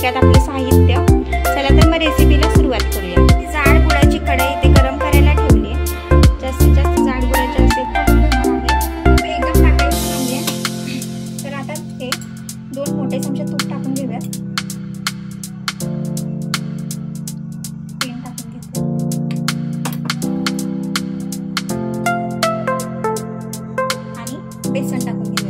थोडक्यात आपलं साहित्य. चला तर मग रेसिपीला सुरुवात करूया. जाड गुळाची कढई इथे गरम करायला ठेवली आहे. जास्तीत जास्त जाड गुळाची असेल तर एकदम टाकायची नाहीये. तर आता हे 2 मोठे चमचे तूप टाकून घेऊयात. तेल टाकून घेतो आणि बेसन टाकून घेऊयात.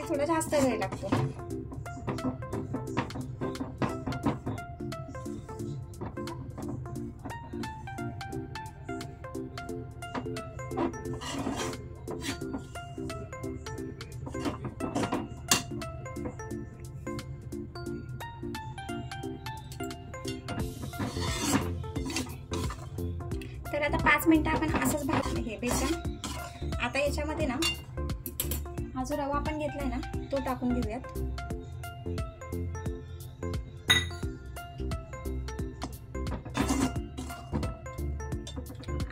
थोडा जास्त वेळ लागतो. तर आता 5 मिनिटं आपण असंच भाजलं हे बेसन. आता याच्यामध्ये ना हा जो रवा आपण घेतलाय ना तो टाकून घेऊयात.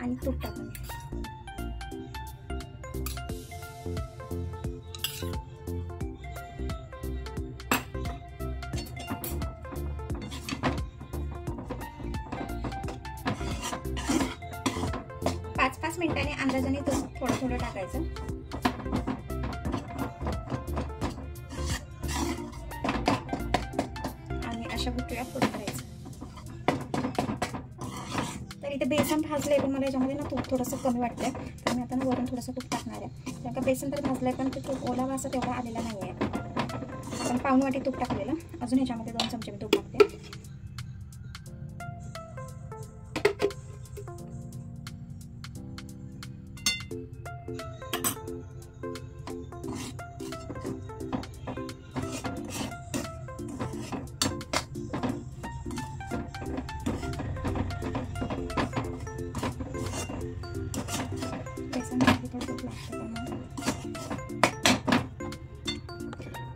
आणि तूप टाकून घेऊयात. पाच मिनिटांनी अंदाजाने थोडं थोडं टाकायचं. अशा गुठळ्या करून करायचं. तर इथे बेसन भाजलंय पण मला याच्यामध्ये ना तूप थोडंसं कमी वाटतंय. तर मी आता ना वरून थोडंसं तूप टाकणार आहे. कारण का बेसन तर भाजलंय पण ते तूप ओला वास तेवढा आलेला नाही आहे. आपण पाऊण वाटी तूप टाकलेलं. अजून ह्याच्यामध्ये 2 चमचे मी तूप टाकते.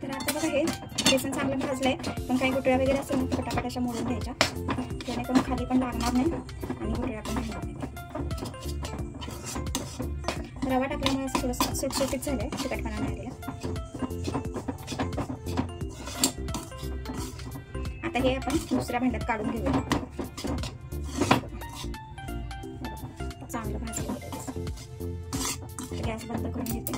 तर आता बघा हे बेसन चांगलं भाजलंय पण काही गुठळ्या वगैरे असेल ना पटापट अशा मोडून घ्यायच्या. जेणेकरून खाली पण लागणार नाही आणि गुठळ्या पण नाही लागणार. रवा टाकल्यामुळे असं थोडंसं सुटसुटीत झालंय. तिखटपणा नाही आलेला. आता हे आपण दुसऱ्या भांड्यात काढून घेऊया. चांगलं भाजलं होतं. गॅस बंद करून घेते.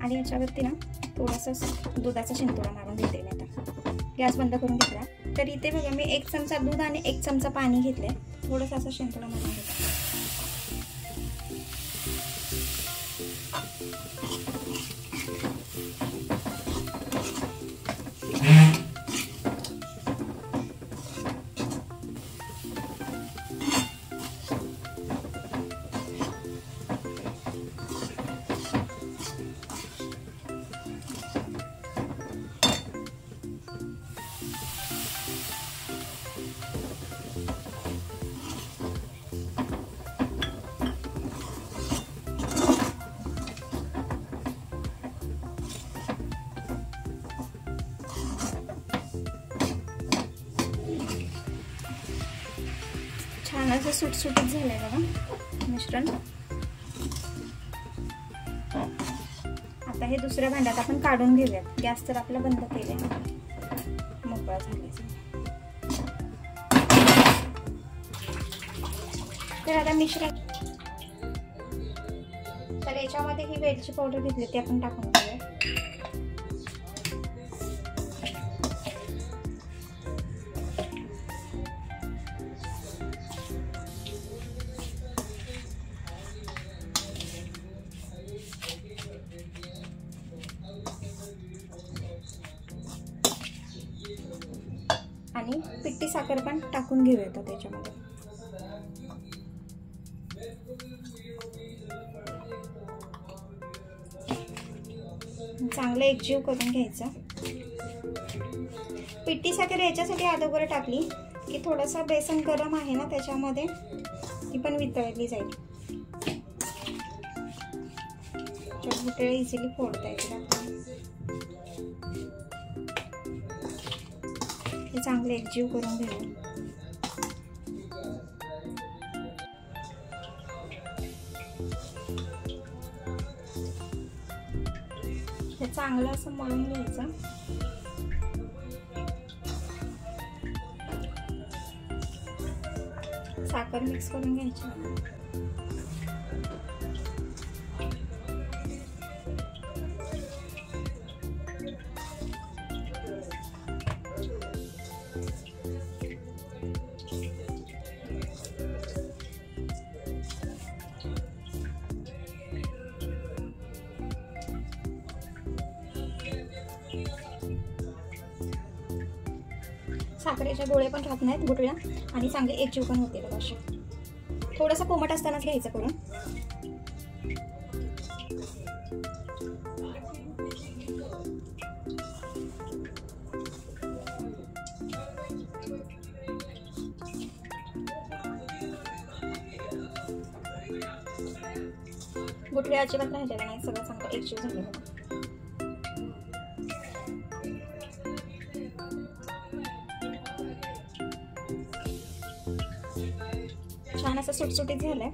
आणि याच्यावरती ना थोडासा दुधाचा शिंतोडा मारून देते मी. आता गॅस बंद करून घेतला. तर इथे बघा मी 1 चमचा दूध आणि 1 चमचा पाणी घेतलंय. थोडासा असा शिंतोडा मारून घेतला. असं सुटसुटीत झालंय बघा मिश्रण. आता हे दुसऱ्या भांड्यात आपण काढून घेऊयात. गॅस तर आपला बंद केलाय, मोकळा झालाय. तर आता मिश्रण, तर याच्यामध्ये ही वेलची पावडर घेतली ती आपण टाकून घेऊया. आणि पिठी साखर पण टाकून घेऊया त्याच्यामध्ये. चांगलं एकजीव करून घ्यायचं. पिठी साखर याच्यासाठी अगोदर टाकली की थोडंसं बेसन गरम आहे ना त्याच्यामध्ये ती पण वितळली जाईल. गुठळे इझिली फोडता येतील. हे चांगले एकजीव करून घेऊ. हे चांगलं असं मळून घ्यायचं. साखर मिक्स करून घ्यायची. साखरेच्या गोळे पण राहत नाहीत गुठळ्या आणि चांगले एकजीव पण होते बघा. असे थोडंसं कोमट असतानाच घ्यायचं करून. गुठळ्या अजिबात राहिलेल्या नाही, सगळं चांगलं एकजीव झालं बघा. छान असं सुटसुटीत झालंय.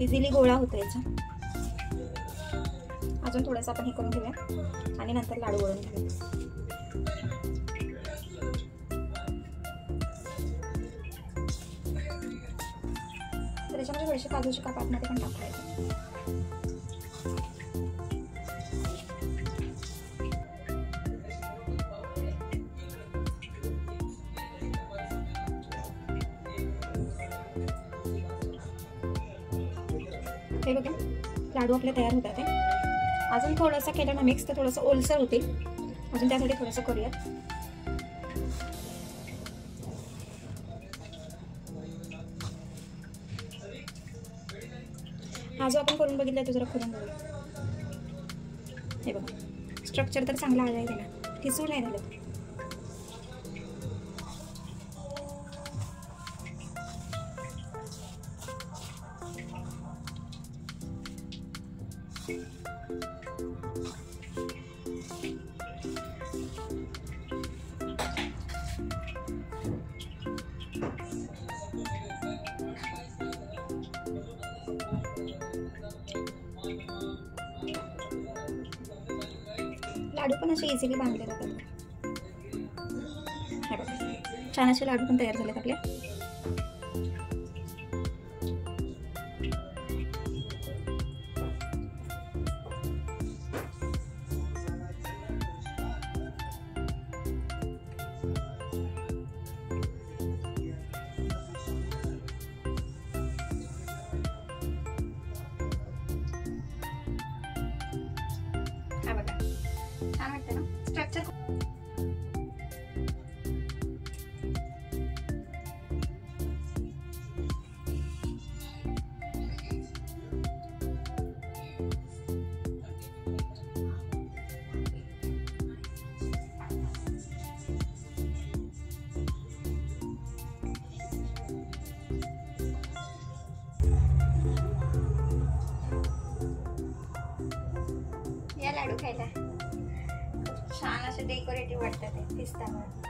इझिली गोळा होतो याचा. अजून थोडंसं आपण हे करून घेऊया आणि नंतर लाडू वळून घेऊया. तर याच्यामध्ये थोडेसे काजूचे काप आतमध्ये पण टाकायचे. हे बघा लाडू आपले तयार होतात. अजून थोडंसं केलं ना मिक्स तर थोडंसं ओलसर होतील. अजून त्यासाठी थोडंसं करूयात. हा जो आपण करून बघितला तो जरा करून बघूया. हे बघा स्ट्रक्चर तर चांगला आला आहे त्याला, ठिसूळ नाही झालं. लाडू पण असे इझिली बांधले जातात. हे बघा छान असे लाडू पण तयार झालेत आपले. हा बघा छान वाटतं ना स्ट्रक्चर. या लाडू खायला छान असे डेकोरेटिव्ह वाटतात ते दिसताना.